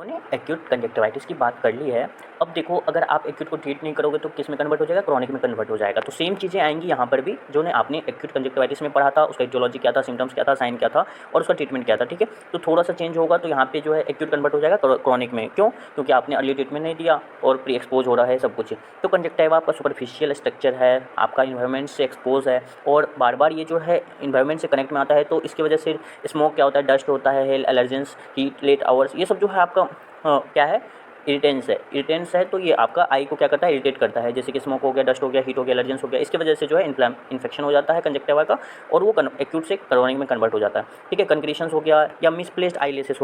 हमने acute conjunctivitis की बात कर ली है। अब देखो, अगर आप एक्यूट को ट्रीट नहीं करोगे तो किस में कन्वर्ट हो जाएगा, क्रॉनिक में कन्वर्ट हो जाएगा। तो सेम चीज़ें आएंगी यहाँ पर भी, जो ने आपने एक्यूट कंजक्टिवाइटिस में पढ़ा था, उसका इटियोलॉजी क्या था, सिम्टम्स क्या था, साइन क्या था और उसका ट्रीटमेंट क्या था। ठीक है, तो थोड़ा सा चेंज होगा तो यहाँ पे जो है एक्यूट कन्वर्ट हो जाएगा क्रॉनिक में। क्यों? क्योंकि आपने अर्ली ट्रीटमेंट नहीं दिया और प्री एक्सपोज हो रहा है सब कुछ। तो कंजक्टिवा आपका सुपरफिशियल स्ट्रक्चर है, आपका इन्वायरमेंट से एक्सपोज है और बार बार ये जो है इन्वायरमेंट से कनेक्ट में आता है, तो इसकी वजह से स्मोक क्या होता है, डस्ट होता है, हेल एलर्जेंस, हीट, लेट आवर्स, ये सब जो है आपका क्या है, इरिटेंस है। तो ये आपका आई को क्या करता है, इरिटेट करता है। जैसे कि स्मोक हो गया, डस्ट हो गया, हीट हो गया, एलर्जेंस हो गया, इसकी वजह से जो है इन्फेक्शन हो जाता है कंजक्टिवा का और वो एक्यूट से क्रॉनिक में कन्वर्ट हो जाता है। ठीक है, कंक्रीशंस हो गया या मिसप्लेस्ड आईलेसेस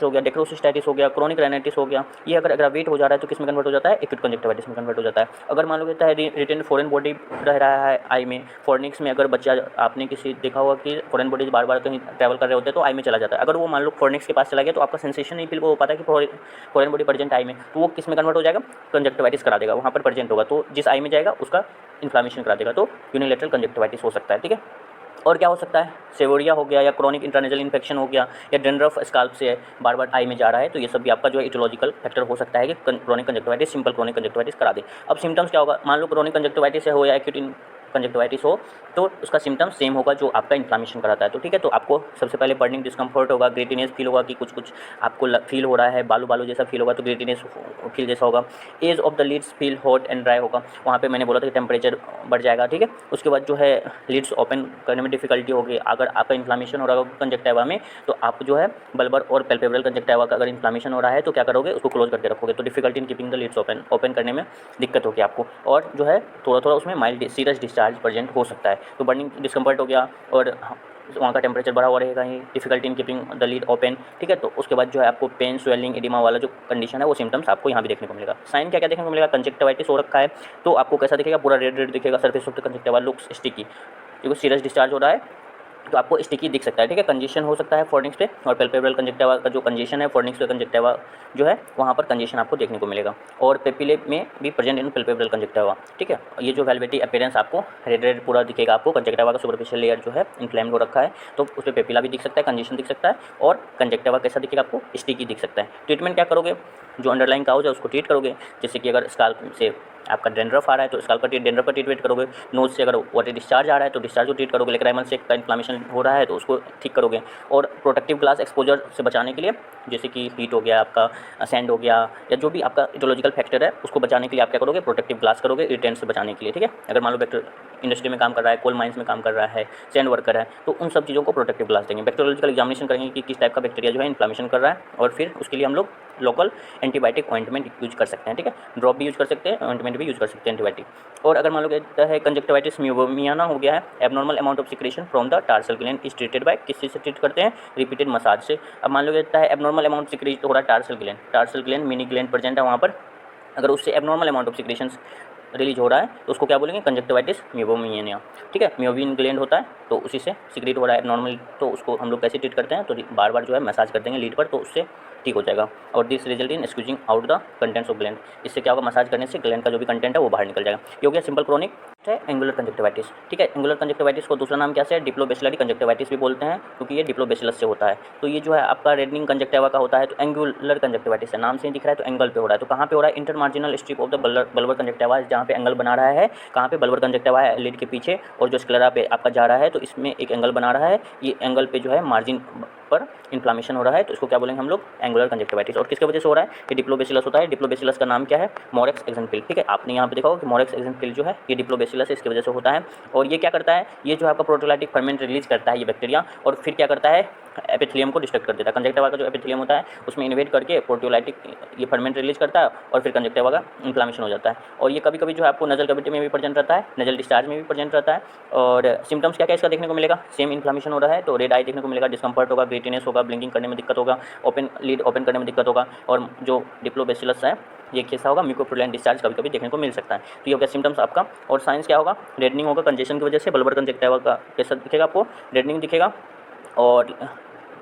हो गया, डेक्रोसिस्टाइटिस हो गया, क्रोनिक राइनाइटिस हो गया, ये अगर एग्रावेट हो जा रहा है तो किस में कन्वर्ट हो जाता है, एक्यूट कंजक्टिवाइटिस में कन्वर्ट हो जाता है। अगर मान लो कहता है रिटेन फॉरेन बॉडी रह रहा है आई में, फॉरेनिक्स में अगर बच्चा, आपने किसी देखा होगा कि फॉरेन बॉडीज बार बार कहीं ट्रैवल कर रहे होते हैं तो आई में चला जाता है। अगर वो मान लो फॉरेनिक्स के पास चला गया तो आपका सेंसेशन नहीं फील हो पाता कि फॉरेन बॉडी प्रेजेंट आई में, तो वो किस में कन्वर्ट हो जाएगा, कंजक्टिवाइटिस करा देगा, वहाँ पर प्रेजेंट होगा तो जिस आई में जाएगा उसका इन्फ्लामेशन करा देगा, तो यूनिलेटरल कंजक्टिवाइटिस हो सकता है। ठीक है, और क्या हो सकता है, सेवोरिया हो गया या क्रोनिक इंट्रानेजल इन्फेक्शन हो गया या डेंड्रफ स्काल्प से बार बार आई में जा रहा है, तो ये सब भी आपका जो है इटियोलॉजिकल फैक्टर हो सकता है कि chronic conjunctivitis, simple chronic conjunctivitis करा दे। अब सिम्टम्स क्या होगा, मान लो क्रोनिक कंजक्टिवाइटिस हो या एक्यूट कंजक्टिवाइटिस हो तो उसका सिम्टम्स सेम होगा जो आपका इन्फ्लामेशन कराता है। तो ठीक है, तो आपको सबसे पहले बर्निंग डिस्कम्फर्ट होगा, ग्रेटिनेस फील होगा कि कुछ कुछ आपको फील हो रहा है, बालू बालू जैसा फील होगा तो ग्रेटिनेस फील जैसा होगा। Edge of the lids feel hot and dry होगा, वहाँ पे मैंने बोला था कि टेम्परेचर बढ़ जाएगा। ठीक है, उसके बाद जो है लीड्स ओपन करने में डिफिकल्टी होगी। अगर आपका इन्फ्लामेशन हो रहा होगा कंजक्टिवा में तो आप जो है बल्बर और पैल्पेब्रल कंजक्टिवा का अगर इन्फ्लामेशन हो रहा है तो क्या करोगे, उसको क्लोज करके रखोगे, तो difficulty in keeping the lids open करने में दिक्कत होगी आपको, और जो है थोड़ा थोड़ा उसमें माइल्ड सीरियस डिस्चार्ज प्रेजेंट हो सकता है। तो बर्निंग डिस्कम्फर्ट हो गया और वहाँ का टेम्परेचर बढ़ा हुआ रहेगा ही, difficulty in keeping the lid open. ठीक है, तो उसके बाद जो है आपको पेन, स्वेलिंग, एडिमा वाला जो कंडीशन है वो सिम्टम्स आपको यहाँ भी देखने को मिलेगा। साइन क्या क्या देखने को मिलेगा, कंजक्टिवाइटिस हो रखा है तो आपको कैसा दिखेगा, पूरा रेड रेड दिखेगा, surface of the conjunctiva looks sticky, क्योंकि सीरियस डिस्चार्ज हो रहा है तो आपको स्टिकी दिख सकता है। ठीक है, कंजेशन हो सकता है फोर्निक्स पे, और पैल्पेब्रल कंजक्टिवा का जो कंजेशन है फोर्निक्स पे कंजक्टिवा जो है वहाँ पर कंजेशन आपको देखने को मिलेगा, और पेपिले में भी प्रेजेंट इन पैल्पेब्रल कंजक्टिवा। ठीक है, ये जो वेलवेटी अपीयरेंस आपको रेड रेड पूरा दिखेगा, आपको कंजक्टिवा का सुपरफिशियल लेयर जो है इन्फ्लेम्ड हो रखा है तो उस पर पेपिला भी दिख सकता है, कंजेशन दिख सकता है, और कंजक्टिवा कैसा दिखेगा, आपको स्टिकी दिख सकता है। ट्रीटमेंट क्या करोगे, जो अंडरलाइन काउज है उसको ट्रीट करोगे। जैसे कि अगर स्काल्प से आपका डेंड्रफ आ रहा है तो स्काल्प का डेंड्रफ का ट्रीटमेंट करोगे, नोज से अगर वाटर डिस्चार्ज आ रहा है तो डिस्चार्ज को ट्रीट करोगे, लेक्राइमल से का इन्फ्लामेशन हो रहा है तो उसको ठीक करोगे, और प्रोटेक्टिव ग्लास एक्सपोजर से बचाने के लिए, जैसे कि हीट हो गया, आपका सैंड हो गया, या जो भी आपका इटियोलॉजिकल फैक्टर है उसको बचाने के लिए आप क्या करोगे, प्रोटेक्टिव ग्लास करोगे इरिटेंट से बचाने के लिए। ठीक है, अगर मान लो इंडस्ट्री में काम कर रहा है, कोल माइंस में काम कर रहा है, सैंड वर्कर है, तो उन सब चीज़ों को प्रोटेक्टिव ग्लास देंगे। बैक्टीरियोलॉजिकल एग्जामिनेशन करेंगे कि किस टाइप का बैक्टीरिया जो है इन्फ्लामेशन कर रहा है, और फिर उसके लिए हम लोग लोकल एंटीबायोटिक ऑइंटमेंट यूज कर सकते हैं। ठीक है, ड्रॉप भी यूज कर सकते हैं, ऑइंटमेंट भी यूज कर सकते हैं एंटीबायोटिक। और अगर मान लो कहता है कंजक्टिवाइटिस म्यूबोमियाना हो गया है, abnormal amount of secretion from the tarsal gland is treated by, किस चीज़ से ट्रीट करते हैं, रिपीटेड मसाज से। अब मान लो कहता है एबनॉर्मल अमाउंट सिक्रेट हो रहा है tarsal gland mini gland present है वहाँ पर, अगर उससे abnormal amount of secretions release हो रहा है तो उसको क्या बोलेंगे, कंजक्टिवाइटिस म्यूबोमियाना। ठीक है, म्यूबिन ग्लैंड होता है तो उसी से सिक्रेट हो रहा है एबनॉर्मल, तो उसको हम लोग कैसे ट्रीट करते हैं, तो बार बार जो है मसाज कर देंगे लीड पर, तो उससे ठीक हो जाएगा। और this result in squeezing out the contents of gland, इससे क्या होगा, मसाज करने से ग्लैंड का जो भी कंटेंट है वो बाहर निकल जाएगा। ये हो गया सिंपल क्रोनिक है एंगुलर कंजक्टिवाइटिस। ठीक है, एंगुलर कंजक्टिवाइटिस को दूसरा नाम क्या है, डिप्लोबेसिलरी कंजक्टिवाइटिस भी बोलते हैं, क्योंकि ये डिप्लोबेसिलस से होता है। तो ये जो है आपका रेडनिंग कंजक्टिवा का होता है, तो एंगुलर कंजक्टिवाइटिस है, नाम से ही दिख रहा है, तो एंगल पे हो रहा है। तो कहाँ पे हो रहा है, inter marginal strip of the bulbar conjunctiva, जहाँ पे एंगल बना रहा है, कहाँ पे बल्बर कंजक्टिवा है लिड के पीछे, और जो स्क्लेरा पे आपका जा रहा है तो इसमें एक एंगल बना रहा है, ये एंगल पे जो है मार्जिन पर इन्फ्लामेशन हो रहा है, तो इसको क्या बोलेंगे हम लोग, एंगुलर कंजक्टिवाइटिस। और किसके वजह से हो रहा है, ये डिप्लोबेसिलस होता है। डिप्लोबेसिलस का नाम क्या है, मोरेक्स एक्सेंफिल। ठीक है, आपने यहाँ पे देखा होगा कि मोरेक्स एक्सेंफिल जो है ये डिप्लोबेसिलस है, इसकी वजह से होता है। और ये क्या करता है, ये जो आपका प्रोटीयोलाइटिक फर्मेंट रिलीज करता है ये बैक्टीरिया, और फिर क्या करता है, एपिथेलियम को डिस्ट्रक्ट कर देता है। कंजक्टिवा का जो एपिथेलियम होता है उसमें इन्वेट करके प्रोटीयोलाइटिक ये फर्मेंट रिलीज करता है, और फिर कंजक्टिवा का इन्फ्लामेशन हो जाता है। और ये कभी कभी जो है आपको नजल कैविटी में भी प्रेजेंट रहता है, नजल डिस्चार्ज में भी प्रेजेंट रहता है। और सिम्टम्स क्या क्या इसका देखने को मिलेगा, सेम इन्फ्लामेशन हो रहा है तो रेड आई देखने को मिलेगा, डिस्कम्फर्ट होगा, ग्रेटिनेस होगा, ब्लिंकिंग करने में दिक्कत होगा, लीड ओपन करने में दिक्कत होगा, और जो डिप्लोबेसिलस है ये कैसा होगा, म्यूकोप्रूलेंट डिस्चार्ज कभी कभी देखने को मिल सकता है। तो ये हो गया सिम्टम्स आपका। और साइंस क्या होगा, रेडनिंग होगा कंजेशन की वजह से, बल्बर कंजक्टिवा का कैसा दिखेगा, आपको रेडनिंग दिखेगा, और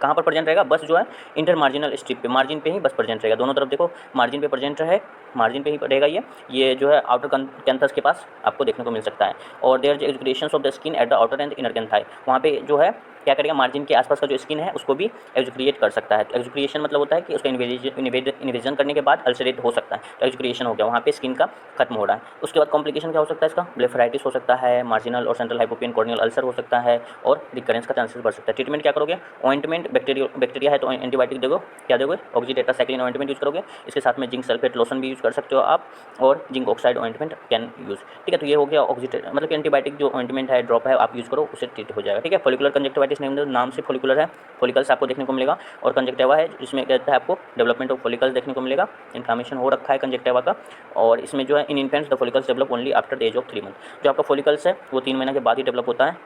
कहाँ पर प्रेजेंट रहेगा, बस जो है इंटर मार्जिनल स्ट्रिप पे, मार्जिन पे ही बस प्रेजेंट रहेगा, दोनों तरफ देखो मार्जिन पे प्रेजेंट रहे, मार्जिन पे ही रहेगा ये जो है आउटर कैंथस के पास आपको देखने को मिल सकता है। और their excretions of the skin at the outer and inner canthi, वहाँ पे जो है क्या करेगा, मार्जिन के आसपास का जो स्किन है उसको भी एक्जुक्रिएट कर सकता है। तो एक्जुक्रिएशन मतलब होता है कि उसका इन्वेजन करने के बाद अल्सरेट हो सकता है, तो एक्जुक्रिएशन हो गया, वहाँ पे स्किन का खत्म हो रहा है। उसके बाद कॉम्प्लिकेशन क्या हो सकता है इसका, ब्लेफराइटिस हो सकता है, मार्जिनल और सेंट्रल हाइपोपियन कॉर्नियल अल्सर हो सकता है और रिकरेंस का चांसेस बढ़ सकता है। ट्रीटमेंट क्या करोगे, ऑइंटमेंट, बैक्टीरिया है तो एंटीबायोटिक दोगे, क्या दोगे, ऑक्सीटेट्रासाइक्लिन ऑइंटमेंट यूज़ करोगे, इसके साथ में जिंक सल्फेट लोशन भी यूज़ कर सकते हो आप और zinc oxide ointment can use. ठीक है, तो ये हो गया ऑक्सीटेट मतलब कि एंटीबायोटिक जो ऑइंटमेंट है ड्रॉप है आप यूज़ करो, उससे ट्रीट हो जाएगा। ठीक है, फॉलिकुलर कंजक्टिवाइटिस नाम से फॉलिकुलर है, फॉलिकल्स आपको देखने को मिलेगा और कंजक्टिवा है जिसमें कहता है आपको डेवलपमेंट ऑफ फॉलिकल्स देखने को मिलेगा, इन्फ्लामेशन हो रखा है कंजक्टिवा का। और इसमें जो है in infants the follicles develop only after the age of 3 month. जो आपका फॉलिकल्स है वो 3 महीने के बाद ही डेवलप होता है,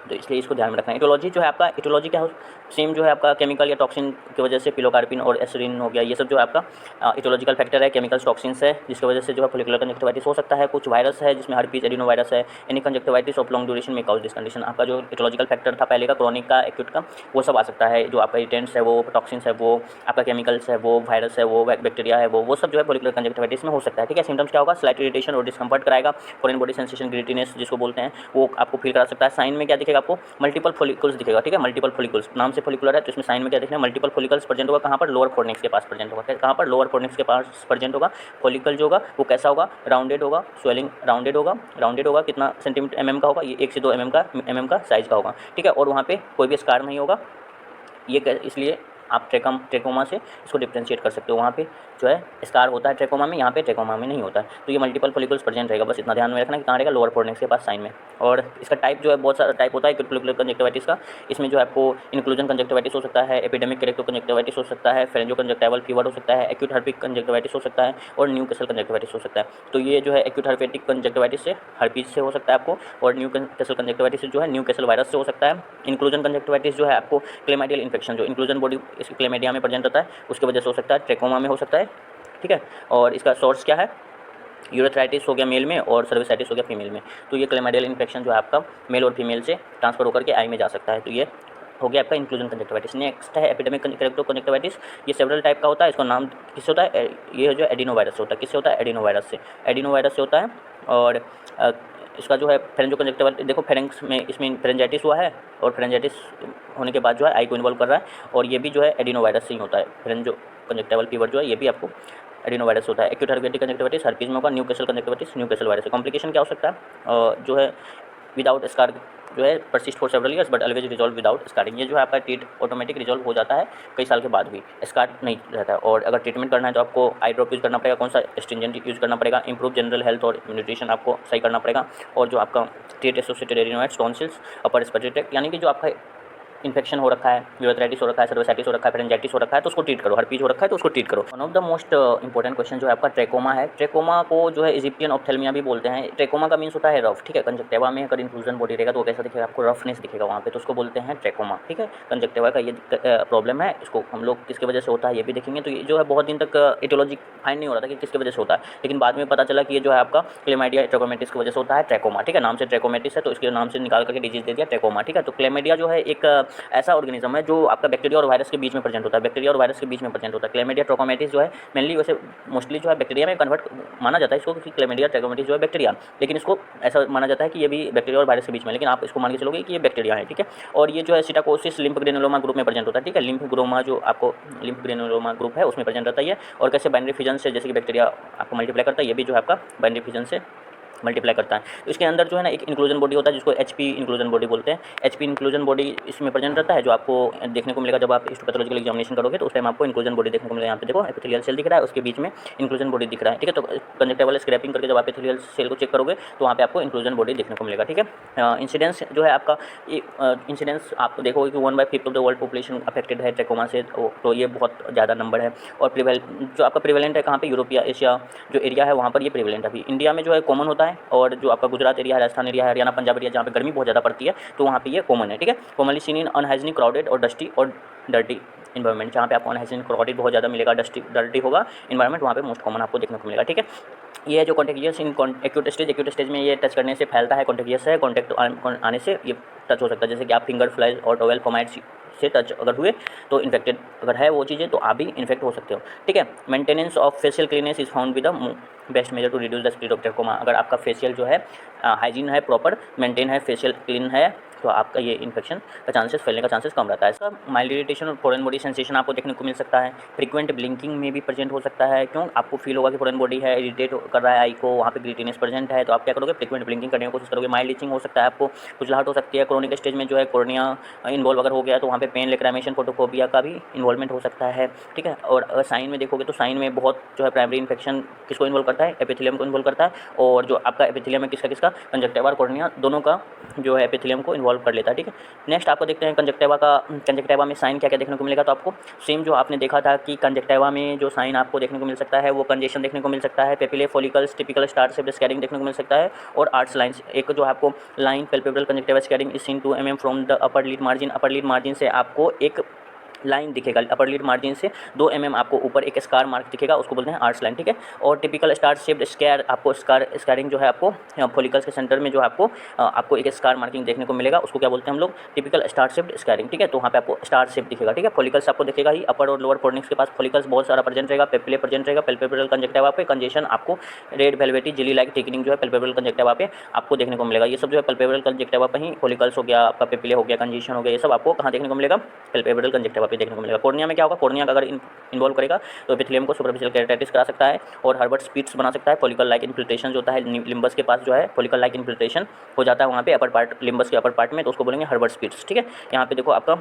तो इसलिए इसको ध्यान में रखना है। इटोलॉजी जो है आपका, इटोलॉजी क्या हो, सेम जो है आपका केमिकल या टॉक्सिन की वजह से पिलोकार्पिन और एस्पिरिन हो गया, ये सब जो है आपका इटोलॉजिकल फैक्टर है, केमिकल्स टॉक्सिन्स है जिसकी वजह से जो है फॉलिकुलर कंजक्टिवाइटिस हो सकता है। कुछ वायरस है जिसमें हर्पीज एडिनो वायरस है, any conjunctivitis of long duration में काउज दिस कंडीशन। आपका जो इटोलॉजिकल फैक्टर था पहले का, क्रॉनिक का, एक्यूट का, वो सब आ सकता है। जो आपका इटेंट्स है वो, टॉक्सिन्स है वो, आपका केमिकल्स है वो, वायरस है वो, बैक्टीरिया है वो सब जो है फॉलिकुलर कंजक्टिवाइटिस में हो सकता है। ठीक है, सिम्टम्स क्या होगा, स्लाइट इरिटेशन और डिस्कम्फर्ट कराएगा, फॉरेन बॉडी सेंसेशन, ग्रिटीनेस जिसको बोलते हैं वो आपको फील करा सकता है। साइन में क्या दिखेगा आपको, मल्टीपल फॉलिकल्स दिखेगा। ठीक है, मल्टीपल फॉलिकल्स, नाम से फॉलिकुलर है तो इसमें साइन में क्या दिखना है, मल्टीपल फॉलिकल्स प्रेजेंट होगा। कहाँ पर, लोअर फोर्निक्स के पास प्रेजेंट होगा। कहाँ पर, लोअर फोर्निक्स के पास प्रेजेंट होगा। फॉलिकल जो होगा वो कैसा होगा, राउंडेड होगा, स्वेलिंग राउंडेड होगा, राउंडेड होगा, कितना सेंटीमीटर mm का होगा, ये 1 से 2 mm का साइज का होगा। ठीक है, और वहाँ पे कोई भी स्कार नहीं होगा, ये इसलिए आप ट्रेकोमा से इसको डिफ्रेंशिएट कर सकते हो। वहाँ पे जो है स्कार होता है ट्रेकोमा में, यहाँ पे ट्रेकोमा में नहीं होता है। तो ये मल्टीपल फॉलिकल्स प्रेजेंट रहेगा, बस इतना ध्यान में रखना कि कहाँ रहेगा, लोअर फोर्निक्स के पास साइन में। और इसका टाइप जो है बहुत सारा टाइप होता है फॉलिकुलर कंजक्टिवाइटिस का। इसमें जो है आपको इंक्लूजन कंजक्टिवाइटिस हो सकता है, एपिडेमिक कैरेक्टर कंजक्टिवाइटिस हो सकता है, फेरेंजो कंजक्टिवल फीवर हो सकता है, एक्यूट हर्पिक कंजक्टिवाइटिस हो सकता है और न्यूकैसल कंजक्टिवाइटिस हो सकता है। तो ये जो है एक्यूट हर्पेटिक कंजक्टिवाइटिस से, हर्पीज से हो सकता है आपको, और न्यूकैसल कंजक्टिवाइटिस जो है न्यूकैसल वायरस से हो सकता है। इंक्लूजन कंजक्टिवाइटिस जो है आपको क्लेमाइडियल इन्फेक्शन, जो इंक्लूजन बॉडी इसकी क्लेमाइडिया में प्रेजेंट रहता है उसकी वजह से हो सकता है, ट्रेकोमा में हो सकता है। ठीक है, और इसका सोर्स क्या है, यूरेथ्राइटिस हो गया मेल में और सर्विसाइटिस हो गया फीमेल में। तो ये क्लेमाइडियल इन्फेक्शन जो है आपका मेल और फीमेल से ट्रांसफर होकर के आई में जा सकता है। तो ये हो गया आपका इंक्लूजन कंजक्टिवाइटिस। नेक्स्ट है एपिडेमिक कैरेक्टर कंजक्टिवाइटिस। ये सेवरल टाइप का होता है, इसका नाम किससे होता है, ये जो एडिनो वायरस से होता है। किससे होता है, एडिनो वायरस से, एडिनो वायरस से होता है। और इसका जो है फेरेंजो कंजक्टिवाइटिस, देखो फेरेंक्स में इसमें फेरेंजाइटिस हुआ है और फेरेंजाइटिस होने के बाद जो है आई को इन्वॉल्व कर रहा है, और ये भी जो है एडिनो वायरस से ही होता है। फेरेंजो कंजक्टिवल फीवर जो है ये भी आपको एडिनो वायरस होता है। एक्यूट हर्पेटिक कंजक्टिवाइटिस हर्पीज में होगा, न्यूकैसल कंजक्टिवाइटिस न्यूकैसल वायरस है। कॉम्प्लिकेशन क्या हो सकता है, जो है विदाउट स्कार जो है persist for several years but always resolve without scarring. ये जो है आपका ट्रीट ऑटोमेटिक रिजॉल्व हो जाता है कई साल के बाद भी, स्कार नहीं रहता है। और अगर ट्रीटमेंट करना है तो आपको आई ड्रॉप यूज़ करना पड़ेगा, कौन सा, स्ट्रिंजेंट यूज़ करना पड़ेगा, इंप्रूव जनरल हेल्थ और न्यूट्रिशन आपको सही करना पड़ेगा। और जो आपका treat associated adenoids, tonsils, upper respiratory tract, यानी कि जो आपका इन्फेक्शन हो रखा है, यूरेथ्राइटिस हो रखा है, सर्विसाइटिस हो रखा है, फेरेंजाइटिस हो रखा है तो उसको ट्रीट करो, हर्पीज हो रखा है तो उसको ट्रीट करो। One of the most important question जो है आपका ट्रेकोमा है। ट्रेकोमा को जो है इजिप्टियन ऑप्थेल्मिया भी बोलते हैं। ट्रेकोमा का मीन्स होता है रफ। ठीक है, कंजक्टिवा में अगर इंक्लूजन बॉडी रहेगा तो कैसा दिखेगा, आपको रफनेस दिखेगा वहाँ पे, तो उसको बोलते हैं ट्रेकोमा। ठीक है, कंजक्टिवा का ये प्रॉब्लम है, इसको हम लोग किसकी वजह से होता है ये भी देखेंगे। तो ये जो है बहुत दिन तक इटोलॉजी फाइंड नहीं हो रहा था कि किसकी वजह से होता है, लेकिन बाद में पता चला कि ये जो है आपका क्लेमाइडिया ट्रेकोमेटिस की वजह से होता है ट्रेकोमा। ठीक है, नाम से ट्रेकोमेटिस है तो इसके नाम से निकाल करके डिजीज दे दिया ट्रेकोमा। ठीक है, तो क्लेमाइडिया जो है एक ऐसा ऑर्गेनिज्म है जो आपका बैक्टीरिया और वायरस के बीच में प्रेजेंट होता है, बैक्टीरिया और वायरस के बीच में प्रेजेंट होता है। क्लेमाइडिया ट्रेकोमेटिस जो है मेनली वैसे मोस्टली जो है बैक्टीरिया में कन्वर्ट माना जाता है इसको, कि क्लेमाइडिया ट्रेकोमेटिस जो है बैक्टीरिया, लेकिन इसको ऐसा माना जाता है कि ये भी बैक्टीरिया और वायरस के बीच में, लेकिन आप इसको मान के चलोगे कि ये बैक्टीरिया है। ठीक है, और ये जो है सिटाकोसिस लिम्फ ग्रेनुलोमा ग्रुप में प्रेजेंट होता है। ठीक है, लिम्फ ग्रोमा जो आपको लिम्फ ग्रेनुलोमा ग्रुप है उसमें प्रेजेंट रहता है। और कैसे बाइनरी फिजन से, जैसे कि बैक्टीरिया आपको मल्टीप्लाई करता है, ये भी जो है आपका बाइनरी फिजन से मल्टीप्लाई करता है। तो इसके अंदर जो है ना एक इंक्लूजन बॉडी होता है जिसको एचपी इंक्लूजन बॉडी बोलते हैं। एचपी इंक्लूजन बॉडी इसमें प्रेजेंट रहता है, जो आपको देखने को मिलेगा जब आप हिस्टोपैथोलॉजिकल एग्जामिनेशन करोगे तो उस टाइम आपको इंक्लूजन बॉडी देखने को मिलेगा। यहाँ पे देखो एपिथेलियल सेल दिख रहा है, उसके बीच में इंक्लूजन बॉडी दिख रहा है। ठीक है, तो कंजक्टिवल स्क्रैपिंग करके जब आप एपिथेलियल सेल को चेक करोगे तो वहाँ पे आपको इंक्लूजन बॉडी देखने को मिलेगा। ठीक है, इंसिडेंस जो है आपका इंसिडेंस आप देखोगे कि 1/5 of the world population affected है ट्रेकोमा से, तो ये बहुत ज़्यादा नंबर है। और जो आपका प्रिवेलेंट है कहाँ पे, यूरोप या एशिया जो एरिया है वहाँ पर ये प्रिवेलेंट है। अभी इंडिया में जो है कॉमन होता है, और जो आपका गुजरात एरिया है, राजस्थान एरिया है, हरियाणा पंजाब एरिया जहाँ पे गर्मी बहुत ज़्यादा पड़ती है तो वहाँ पे ये कॉमन है। ठीक है, commonly seen in unhygienic, crowded और डस्टी और डर्टी इन्वायरमेंट, जहाँ पे आपको अनहाइजीनिक क्राउडेड बहुत ज़्यादा मिलेगा, डर्टी होगा इन्वायरमेंट, वहाँ पे मोस्ट कॉमन आपको देखने को मिलेगा। ठीक है, ये है जो कॉन्टेगियस इन एक्यूट स्टेज में ये टच करने से फैलता है, कॉन्टेगियस है, कॉन्टैक्ट आने से ये टच हो सकता है। जैसे कि आप फिंगर, फ्लाइज और टॉवेल फोमाइट्स से टच अगर हुए तो इन्फेक्टेड अगर है वो चीज़ें तो आप भी इन्फेक्ट हो सकते हो। ठीक है, maintenance of facial cleanliness is found with the best measure to reduce the spread of trachoma. अगर आपका फेशियल जो है हाइजीन है, प्रॉपर मेंटेन है, फेशियल क्लीन है, तो आपका ये इन्फेक्शन का चांसेस फैलने का चांसेस कम रहता है। इसका माइल्ड इरिटेशन और फॉरेन बॉडी सेंसेशन आपको देखने को मिल सकता है। फ्रीक्वेंट ब्लिंकिंग में भी प्रेजेंट हो सकता है। क्यों? आपको फील होगा कि फॉरेन बॉडी है, इरिटेट कर रहा है आई को, वहाँ पे ग्रीटीनेस प्रेजेंट है, तो आप क्या करोगे? फ्रीक्वेंट ब्लिंकिंग करने की कोशिश करोगे। माइल्ड इचिंग हो सकता है, आपको खुजलाहट हो सकती है। क्रोनिक स्टेज में जो है कॉर्निया इन्वॉल्व अगर हो गया तो वहाँ पे पेन, लेक्रामेशन, फोटोफोबिया का भी इन्वॉल्वमेंट हो सकता है। ठीक है। और अगर साइन में देखोगे तो साइन में बहुत जो है प्राइमरी इन्फेक्शन किसको इन्वॉल्व करता है? एपिथेलियम को इन्वॉल्व करता है। और जो आपका एपिथेलियम है किसका कंजक्टिवा और कॉर्निया दोनों का जो है एपिथेलियम को इन्वॉल्व कर लेता है। ठीक है। नेक्स्ट आपको देखते हैं कंजक्टिवा में साइन क्या क्या देखने को मिलेगा। तो आपको सेम जो आपने देखा था कि कंजक्टिवा में जो साइन आपको देखने को मिल सकता है वो कंजेशन देखने को मिल सकता है, papillae follicles, typical star shaped scarring देखने को मिल सकता है, और आर्च लाइन्स। एक जो आपको line palpebral conjunctiva scarring is seen 2 mm from the upper lid margin. Upper lid margin से आपको एक लाइन दिखेगा, अपर लिड मार्जिन से 2 mm आपको ऊपर एक स्कार मार्क दिखेगा, उसको बोलते हैं आर्च लाइन। ठीक है। और टिपिकल स्टार शेप्ड स्क्वायर आपको स्कैरिंग जो है आपको फॉलिकल्स के सेंटर में जो आपको एक स्कार मार्किंग देखने को मिलेगा, उसको क्या बोलते हैं हम लोग? Typical star shaped scaring. ठीक है। तो वहाँ पे आपको स्टार शेप दिखेगा। ठीक है। फॉलिकल्स आपको दिखेगा ही, अपर और लोअर फोर्निक्स के पास फॉलिकल्स बहुत सारा प्रेजेंट रहेगा, पेपिले प्रेजेंट रहेगा। पैल्पेब्रल कंजक्टिवा पे कंजेशन आपको red velvety jelly like thickening जो है पैल्पेब्रल कंजक्टिवा पे आपको देखने को मिलेगा। ये सब जो है पैल्पेब्रल कंजक्टिवा पे ही, फॉलिकल्स हो गया, आपका पेपिले हो गया, कंजेशन हो गया, ये सब आपको कहाँ देखने को मिलेगा? पैल्पेब्रल कंजक्टिवा पे देखने को मिलेगा। कॉर्निया में क्या होगा? कॉर्निया का अगर इन्वॉल्व करेगा तो एपिथेलियम को सुपरफिशियल केराटिटिस करा सकता है और हर्बर्ट स्पीट्स बना सकता है। फॉलिकल लाइक इन्फिल्ट्रेशन जो होता है लिम्बस के पास जो है फॉलिकल लाइक इन्फिल्ट्रेशन हो जाता है वहाँ पे अपर पार्ट, लिम्बस के अपर पार्ट में, तो उसको बोलेंगे हर्बर्ट स्पीट्स। ठीक है। यहाँ पे देखो आपका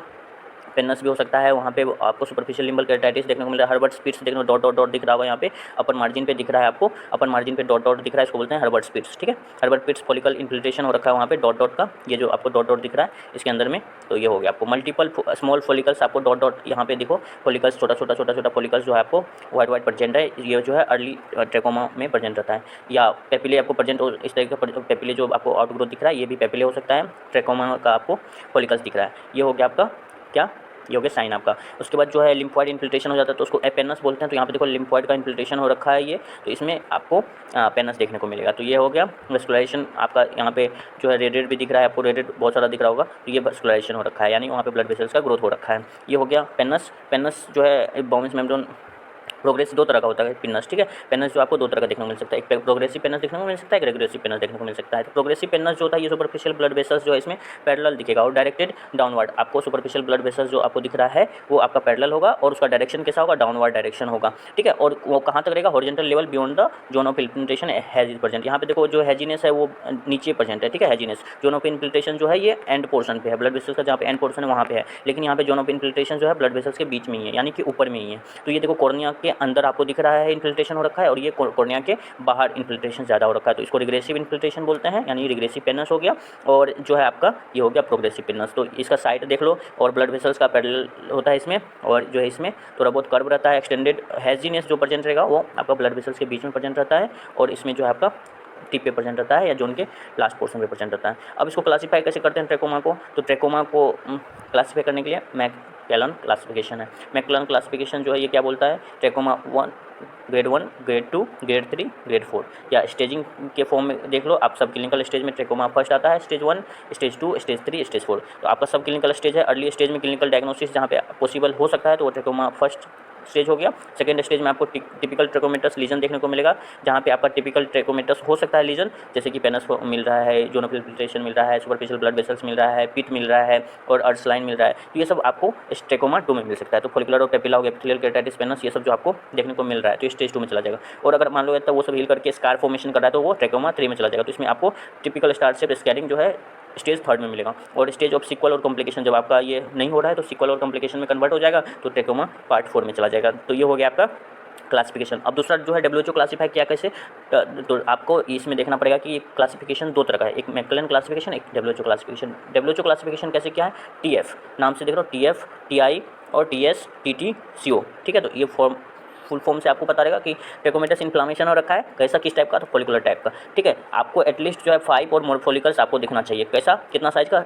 पेनस भी हो सकता है, वहाँ पे आपको सुपरफिशियल लिम्बल केराटिटिस देखने को मिल रहा है। हर्बर्ट स्पीट्स देखने को डॉट डॉट डॉट दिख रहा होगा, यहाँ पे अपर मार्जिन पे दिख रहा है आपको, अपर मार्जिन पे डॉट डॉट दिख रहा है, इसको बोलते हैं हर्बर्ट स्पीट्स। ठीक है। हर्बर्ट स्पीट्स फॉलिकल इन्फिल्ट्रेशन हो रखा है वहाँ पे डॉट डॉट का, ये जो आपको डॉट डॉट दिख रहा है इसके अंदर में, तो ये हो गया आपको मल्टीपल स्मॉल फॉलिकल्स, आपको डॉट डॉट यहाँ पे देखो फॉलिकल्स, छोटा छोटा फॉलिकल्स जो है आपको व्हाइट व्हाइट प्रेजेंट है, ये जो है अर्ली ट्रेकोमा में प्रेजेंट रहता है। या पेपिले आपको प्रेजेंट इस तरह का पेपिले जो आपको आउटग्रोथ दिख रहा है, ये भी पेपिले हो सकता है। ट्रेकोमा का आपको फॉलिकल्स दिख रहा है, ये हो गया आपका क्या? ये हो गया साइन आपका। उसके बाद जो है लिम्फॉइड इन्फिल्ट्रेशन हो जाता है तो उसको एपेनस बोलते हैं। तो यहाँ पे देखो लिम्फॉइड का इन्फिल्ट्रेशन हो रखा है ये, तो इसमें आपको पेनस देखने को मिलेगा। तो ये हो गया वेस्कुलाइजेशन आपका, यहाँ पे जो है रेड भी दिख रहा है आपको, रेड बहुत सारा दिख रहा होगा, तो ये वेस्कुलाइजेशन हो रखा है, यानी वहाँ पे ब्लड वेसल्स का ग्रोथ हो रखा है। ये हो गया पेनस। पेनस जो है बाउंस मेम्ब्रेन प्रोग्रेसिव दो तरह का होता है पेनस। ठीक है। पेनस जो आपको दो तरह का देखने को मिल सकता है, एक प्रोग्रेसिव पेनस देखने को मिल सकता है, एक रेग्रेसिव पेनस देखने को मिल सकता है। तो प्रोग्रेसिव पेनस जो होता है ये सुपरफिशियल ब्लड वेसल्स जो है इसमें पैरेलल दिखेगा और डायरेक्टेड डाउनवर्ड। आपको सुपरफिशियल ब्लड वेसल्स जो आपको दिख रहा है वो आपका पैरेलल होगा और उसका डायरेक्शन कैसा होगा? डाउनवर्ड डायरेक्शन होगा। ठीक है। और वो कहाँ तक रहेगा? Horizontal level beyond the zone of infiltration has is present. यहाँ पे देखो जो हैजीनेस है वो नीचे प्रेजेंट है। ठीक है। हैजीनेस जोन ऑफ इन्फिल्ट्रेशन जो है ये एंड पोर्शन पे है, ब्लड वेसल्स का जहाँ पे एंड पोर्शन है वहाँ पे है, लेकिन यहाँ पे जोन ऑफ इन्फिल्ट्रेशन जो है ब्लड वेसल्स के बीच में ही है, यानी कि ऊपर में ही है। तो ये देखो कॉर्निया के अंदर आपको दिख रहा है इन्फिल्ट्रेशन हो रखा है और ये कॉर्निया के बाहर इन्फिल्ट्रेशन ज़्यादा हो रखा है, तो इसको रिग्रेसिव इन्फिल्ट्रेशन बोलते हैं, यानी रिग्रेसिव पेनस हो गया। और जो है आपका ये हो गया प्रोग्रेसिव पेनस। तो इसका साइड देख लो, और ब्लड वेसल्स का पैरेलल होता है इसमें, और जो है इसमें थोड़ा बहुत कर्व रहता है, एक्सटेंडेड हैजीनेस जो प्रेजेंट रहेगा वो आपका ब्लड वेसल्स के बीच में प्रेजेंट रहता है, और इसमें जो है आपका टिप पे प्रेजेंट रहता है या जोन के लास्ट पोर्शन पे प्रेजेंट रहता है। अब इसको क्लासीफाई कैसे करते हैं ट्रेकोमा को? तो ट्रेकोमा को क्लासीफाई करने के लिए मैककेलन क्लासिफिकेशन है। मैककेलन क्लासिफिकेशन जो है ये क्या बोलता है? Trachoma 1 grade 1, grade 2, grade 3, grade 4, या स्टेजिंग के फॉर्म में देख लो आप। सब क्लिनिकल स्टेज में ट्रेकोमा फर्स्ट आता है, स्टेज 1, स्टेज 2, स्टेज 3, स्टेज 4। तो आपका सब क्लिनिकल स्टेज है। अर्ली स्टेज में क्लिनिकल डायग्नोसिस जहाँ पे पॉसिबल हो सकता है तो वो ट्रेकोमा फर्स्ट स्टेज हो गया। सेकेंड स्टेज में आपको टिपिकल ट्रेकोमेटस लीजन देखने को मिलेगा, जहाँ पे आपका टिपिकल ट्रेकोमेटस हो सकता है लीजन, जैसे कि पेनस मिल रहा है, जोन ऑफ इन्फिल्ट्रेशन मिल रहा है, सुपरफिशियल ब्लड वेसल्स मिल रहा है, पिट मिल रहा है, और अर्च लाइन मिल रहा है। तो ये सब आपको ट्रेकोमा 2 में मिल सकता है। तो फॉलिकुलर और पेपिला हो गया, एपिथेलियल केराटिटिस, पेनस, ये सब जो आपको देखने को मिल रहा है तो स्टेज 2 में चला जाएगा। और अगर मान लो तो वो सब हील करके स्कार फॉर्मेशन कर रहा है तो वो ट्रेकोमा 3 में चला जाएगा। तो इसमें आपको टिपिकल स्टार शेप स्कैरिंग जो है स्टेज 3 में मिलेगा। और स्टेज ऑफ सिक्वल और कॉम्प्लिकेशन जब आपका ये नहीं हो रहा है तो सिक्वल और कॉम्प्लिकेशन में कन्वर्ट हो जाएगा तो ट्रेकोमा पार्ट 4 में चला जाएगा। तो ये हो गया आपका क्लासिफिकेशन। अब दूसरा जो है WHO क्लासीफाई किया कैसे, तो आपको इसमें देखना पड़ेगा कि ये क्लासिफिकेशन 2 तरह का है, एक मैककेलन क्लासिफिकेशन, एक WHO क्लासिफिकेशन। WHO क्लासिफिकेशन कैसे क्या है? TF नाम से देख रहे हो, TF, TI और TS, TT, CO। ठीक है। तो ये फुल फॉर्म से आपको पता रहेगा कि ट्रेकोमेटस इन्फ्लामेशन हो रखा है, कैसा, किस टाइप का? तो फॉलिकुलर टाइप का। ठीक है। आपको एटलीस्ट जो है 5 और मोर फॉलिकल्स आपको दिखना चाहिए। कैसा, कितना साइज का?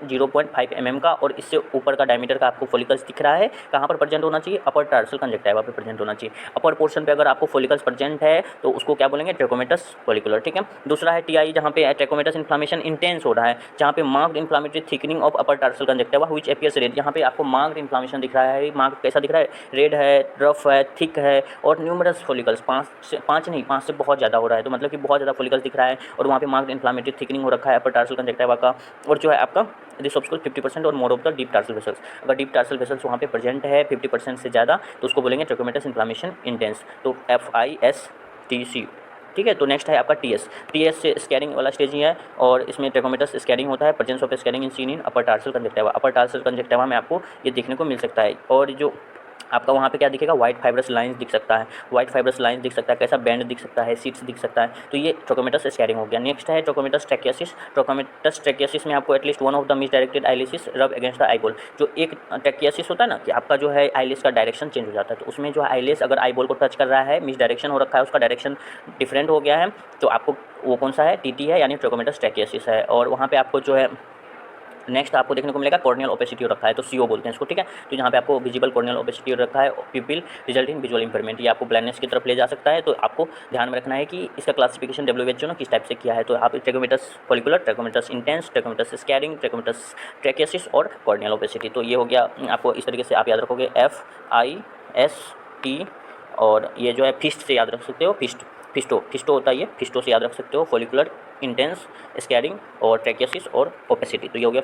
0.5 mm का, और इससे ऊपर का डायमीटर का आपको फॉलिकल्स दिख रहा है। कहाँ पर प्रेजेंट होना चाहिए? अपर टार्सल कंजक्टिवा पे प्रेजेंट होना चाहिए। अपर पोर्शन पे अगर आपको फॉलिकल्स प्रेजेंट है तो उसको क्या बोलेंगे? ट्रेकोमेटस फॉलिकुलर। ठीक है। दूसरा है TI, जहाँ पे ट्रेकोमेटस इन्फ्लामेशन इंटेंस हो रहा है, जहाँ पे marked inflammatory thickening of upper tarsal conjunctiva which appears red. यहाँ पे आपको मार्क्ड इन्फ्लामेशन दिख रहा है। मार्क्ड कैसा दिख रहा है? रेड है, रफ है, थिक थिक है और न्यूमरस फॉलिकल्स, 5 नहीं 5 से बहुत ज़्यादा हो रहा है, तो मतलब कि बहुत ज़्यादा फॉलिकल्स दिख रहा है और वहाँ पे मार्क्ड इन्फ्लामेटरी थिकनिंग हो रखा है अपर टार्सल कंजक्टिवा का। और जो है आपका दिस ऑब्स्क्यूर्स 50% और more of the deep tarsal vessels. अगर डीप टार्सल वेसल्स वहाँ पे प्रेजेंट है 50% से ज़्यादा तो उसको बोलेंगे ट्रैकोमेटस इन्फ्लामेशन इंटेंस, तो FISTC। ठीक है, तो नेक्स्ट है आपका टीएस से स्कैरिंग वाला स्टेज ही है और इसमें ट्रैकोमेटस स्कैरिंग होता है, presence of scaring in seen in upper tarsal conjunctiva. Upper tarsal conjunctiva में आपको ये देखने को मिल सकता है और जो आपका वहाँ पे क्या दिखेगा, वाइट फाइब्रस लाइंस दिख सकता है, वाइट फाइब्रस लाइंस दिख सकता है, कैसा बैंड दिख सकता है, सीट्स दिख सकता है, तो ये ट्रैकोमेटस स्कैरिंग हो गया। नेक्स्ट है ट्रैकोमेटस ट्रैकियासिस। ट्रैकोमेटस ट्रैकियासिस में आपको at least one of the misdirected eyelashes rub against the eyeball. जो एक ट्रैकियासिस होता है ना कि आपका जो है आइलिस का डायरेक्शन चेंज हो जाता है, तो उसमें जो है आइलिस अगर आईबॉल को टच कर रहा है, मिस डायरेक्शन हो रखा है, उसका डायरेक्शन डिफरेंट हो गया है, तो आपको वो कौन सा है, TT है, यानी ट्रैकोमेटस ट्रैकियासिस है। और वहाँ पे आपको जो है नेक्स्ट आपको देखने को मिलेगा कॉर्नियल ओपेसिटी हो रखा है, तो CO बोलते हैं इसको। ठीक है, तो यहाँ पे आपको विजिबल कॉर्नियल ओपेसिटी हो रखा है, पीपल रिजल्ट इन विजुअल इंपरमेंट, ये आपको ब्लाइंडनेस की तरफ ले जा सकता है। तो आपको ध्यान में रखना है कि इसका क्लासिफिकेशन WHO ने किस टाइप से किया है। तो आप ट्रैकोमेटस फॉलिकुलर, ट्रैकोमेटस इंटेंस, ट्रैकोमेटस स्कैरिंग, ट्रैकोमेटस ट्रैकियासिस और कॉर्नियल ओपेसिटी। तो ये हो गया आपको, इस तरीके से आप याद रखोगे FIST। और ये जो है फिस्ट से याद रख सकते हो, फिस्टो होता है, ये फिस्टो से याद रख सकते हो, फॉलिकुलर, इंटेंस, स्कैरिंग और ट्रैकियासिस और ओपेसिटी। तो ये हो गया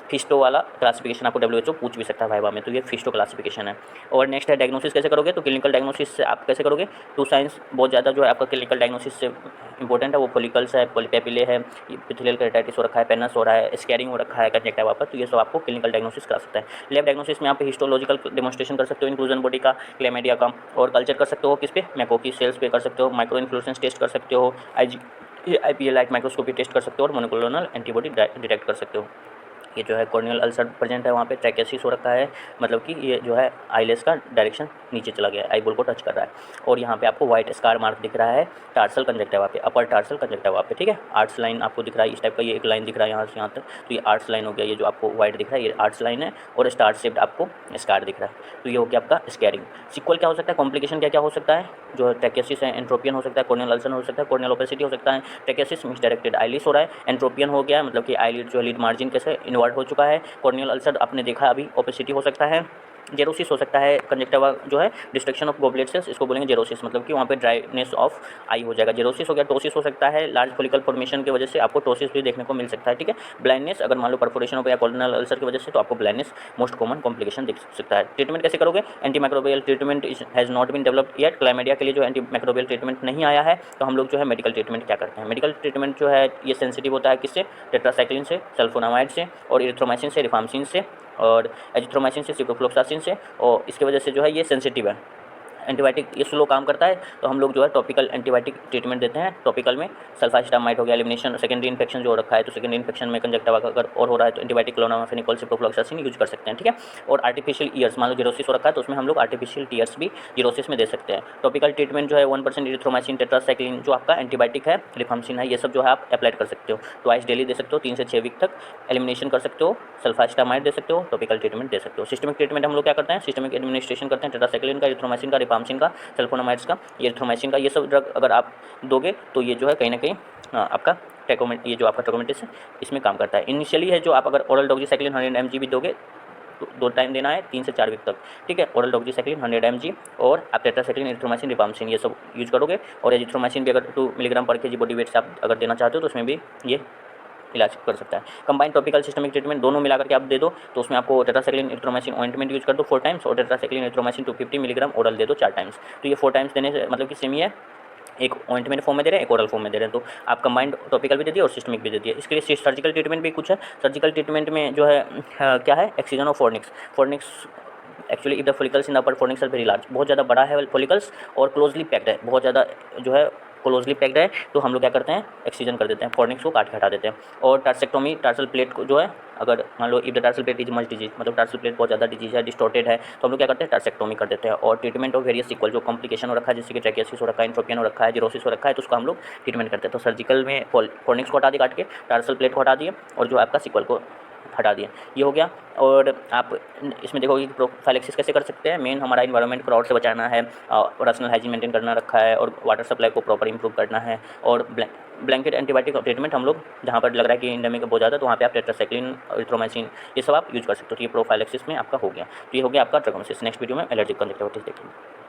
फिस्टो वाला क्लासिफिकेशन आपको WHO पूछ भी सकता है वाइवा में, तो ये फिस्टो क्लासिफिकेशन है। और नेक्स्ट है डायग्नोसिस कैसे करोगे, तो क्लिनिकल डायग्नोसिस से आप कैसे करोगे, 2 साइंस बहुत ज़्यादा जो है आपका क्लिनिकल डायग्नोसिस से इंपॉर्टेंट है, वो फॉलिकल्स है, पॉलीपेपिले है, एपिथेलियल केराटिटिस हो रखा है, पेनस हो रहा है, स्कैरिंग हो रखा है कंजक्टिवा पर, तो ये सब आपको क्लिनिकल डायग्नोसिस करा सकता है। लैब डायग्नोसिस में आप हिस्टोलॉजिकल डेमोन्स्ट्रेशन कर सकते हो इंक्लूजन बॉडी का, क्लेमेडिया का, और कल्चर कर सकते हो किस पे, मैकोकी सेल्स पे कर सकते हो, माइक्रो इन्फ्लोरेसेंस टेस्ट कर सकते हो, IPL लाइट माइक्रोस्कोपी टेस्ट कर सकते हो और मोनोक्लोनल एंटीबॉडी डिटेक्ट कर सकते हो। ये जो है कॉर्नियल अल्सर प्रेजेंट है, वहाँ पे ट्रैकियासिस हो रखा है, मतलब कि ये जो है आईलेस का डायरेक्शन नीचे चला गया है, आईबॉल को टच कर रहा है। और यहाँ पे आपको वाइट स्कार मार्क दिख रहा है टार्सल कंजक्टिवा पे, अपर टार्सल कंजक्टिवा पे। ठीक है, आर्ट्स लाइन आपको दिख रहा है इस टाइप का, ये एक लाइन दिख रहा है यहाँ से यहाँ तक, तो ये आर्ट्स लाइन हो गया, ये जो आपको वाइट दिख रहा है ये आर्ट्स लाइन है, और स्टार शेप्ड आपको स्कार दिख रहा है, तो ये हो गया आपका स्कैरिंग। सिक्वल क्या हो सकता है, कॉम्प्लिकेशन क्या क्या हो सकता है, जो ट्रैकियासिस है एंट्रोपियन हो सकता है, कॉर्नियल अल्सर हो सकता है, कॉर्नियल ओपेसिटी हो सकता है, ट्रैकियासिस मिसडायरेक्टेड आईलिस हो रहा है, एंट्रोपियन हो गया मतलब कि आईलिड जो लीड मार्जिन कैसे इन्वर्ट हो चुका है, कॉर्नियल अल्सर आपने देखा अभी, ओपेसिटी हो सकता है, जेरोसिस हो सकता है, कंजक्टिवा जो है डिस्ट्रक्शन ऑफ गॉबलेट सेल्स, इसको बोलेंगे जेरोसिस, मतलब कि वहाँ पे ड्राइनेस ऑफ आई हो जाएगा, जेरोसिस हो गया। टोसिस हो सकता है, लार्ज फॉलिकल फॉर्मेशन की वजह से आपको टोसिस भी देखने को मिल सकता है। ठीक है, ब्लाइंडनेस अगर मान लो परफोरेशन हो गया कॉर्नियल अल्सर की वजह से, तो आपको ब्लाइंडनेस मोस्ट कॉमन कॉम्प्लिकेशन दिख सकता है। ट्रीटमेंट कैसे करोगे, antimicrobial treatment has not been developed yet, chlamydia के लिए जो एंटी माइक्रोबियल ट्रीटमेंट नहीं आया है, तो हम लोग जो है मेडिकल ट्रीटमेंट क्या करते हैं, मेडिकल ट्रीटमेंट जो है ये सेंसिटिव होता है किससे, टेट्रासाइक्लिन से, सल्फोनामाइड से, और इरिथ्रोमाइसिन से, रिफाम्सिन से, और एजिथ्रोमाइसिन से, सिप्रोफ्लोक्सासिन से, और इसकी वजह से जो है ये सेंसिटिव है। एंटीबायोटिक ये स्लो काम करता है, तो हम लोग जो है टॉपिकल एंटीबायोटिक ट्रीटमेंट देते हैं। टॉपिकल में सल्फास्टामाइड हो गया, एलिमिनेशन, सेकेंडरी इन्फेक्शन जो हो रखा है, तो सेकेंडरी इन्फेक्शन में कंजक्टिवा का अगर और हो रहा है तो एंटीबायोटिक क्लोनामाफेनिकोल, सिप्रोफ्लोक्सासिन यूज कर सकते हैं। ठीक है, और आर्टिफिशियल ईयर्स, मान लो जेरोसिस हो रखा है तो उसमें हम लोग आर्टिफिशियल टीयर्स भी जेरोसिस में दे सकते हैं। टॉपिकल ट्रीटमेंट जो है 1% इरिथ्रोमाइसिन, टेट्रासाइक्लिन जो आपका एंटीबायोटिक है, रिफाम्सिन है, ये सब जो है आप अप्लाई कर सकते हो, ट्वाइस डेली दे सकते हो 3 से 6 वीक तक, एलिमिनेशन कर सकते हो, सल्फास्टामाइड दे सकते हो, टॉपिकल ट्रीटमेंट दे सकते हो। सिस्टमिक ट्रीटमेंट हम लोग क्या करते हैं, सिस्टमिक एडमिनिस्ट्रेशन करते हैं, टेट्रासाइक्लिन का, इरिथ्रोमाइसिन का, रिफाम्सिन का, सल्फोनामाइड्स का, ये इरिथ्रोमाइसिन का, ये सब ड्रग अगर आप दोगे तो ये जो है कहीं ना कहीं आपका ट्रैकोमेट, ये जो आपका ट्रैकोमेटिस है इसमें काम करता है। इनिशियली है जो आप अगर ओरल डॉक्सीसाइक्लिन 100 mg भी दोगे तो 2 टाइम देना है 3 से 4 वीक तक। ठीक है, ओरल डॉक्सीसाइक्लिन 100 mg और आप टेट्रासाइक्लिन, इरिथ्रोमाइसिन, रिफाम्सिन ये सब यूज करोगे, और एजिथ्रोमाइसिन भी अगर 2 मिलीग्राम पर केजी बॉडी वेट से आप अगर देना चाहते हो तो उसमें भी ये इलाज कर सकता है। कंबाइंड टॉपिकल सिस्टमिक ट्रीटमेंट दोनों मिलाकर के आप दे दो, तो उसमें आपको टेट्रासाइक्लिन, इरिथ्रोमाइसिन ऑइंटमेंट यूज कर दो 4 टाइम्स, और टेट्रासाइक्लिन, इरिथ्रोमाइसिन 250 मिलीग्राम ओरल दे दो 4 टाइम्स। तो ये 4 टाइम्स देने से मतलब कि सेम ही है, एक ऑइंटमेंट फॉर्म में दे रहे हैं, एक ओरल फॉर्म में दे रहे हैं, तो आप कंबाइंड टॉपिकल भी दे दिए और सिस्टमिक भी दे दिए। इसके लिए सर्जिकल ट्रीटमेंट भी कुछ है। सर्जिकल ट्रीटमेंट में जो है क्या है, excision of fornix actually if the follicles in upper fornix are very large, बहुत ज़्यादा बड़ा है फॉलिकल्स और क्लोजली पैक्ड है, बहुत ज़्यादा जो है क्लोजली पैक्ड है, तो हम लोग क्या करते हैं, एक्सीजन कर देते हैं, फोर्निक्स को काट के हटा देते हैं। और टार्सेक्टोमी, टार्सल प्लेट को जो है अगर मान लो if the tarsal plate is much disease, मतलब टार्सल प्लेट बहुत ज़्यादा डिजीज है, डिस्टॉर्टेड है, तो हम लोग क्या करते हैं, टार्सेक्टोमी कर देते हैं। और ट्रीटमेंट ऑफ वेरियस सिक्वल, जो कॉम्प्लिकेशन हो रखा है जैसे कि ट्रैकियासिस हो रखा है, एंट्रोपियन हो रखा है, जेरोसिस हो रखा है, तो उसको हम लोग ट्रीटमेंट करते हैं। तो सर्जिकल में फोर्निक्स को हटा दिए काट के, टार्सल प्लेट को हटा दिए, और जो आपका सिक्वल को हटा दिए, ये हो गया। और आप इसमें देखोगे कि प्रोफाइलेक्सिस कैसे कर सकते हैं, मेन हमारा इन्वायरमेंट क्राउड से बचाना है, पर्सनल हाइजीन मेंटेन करना रखा है, और वाटर सप्लाई को प्रॉपर इंप्रूव करना है, और ब्लैंकेट एंटीबायोटिक ट्रीटमेंट हम लोग जहाँ पर लग रहा है कि एंडेमिक बहुत ज़्यादा, तो वहाँ पे आप टेट्रासाइक्लिन, इरिथ्रोमाइसिन ये सब आप यूज कर सकते हो। तो ये प्रोफाइलेक्सिस में आपका हो गया। तो ये हो गया आपका ट्रैकोमेटिस। नेक्स्ट वीडियो में एलर्जिक कंजक्टिविटीज देखेंगे।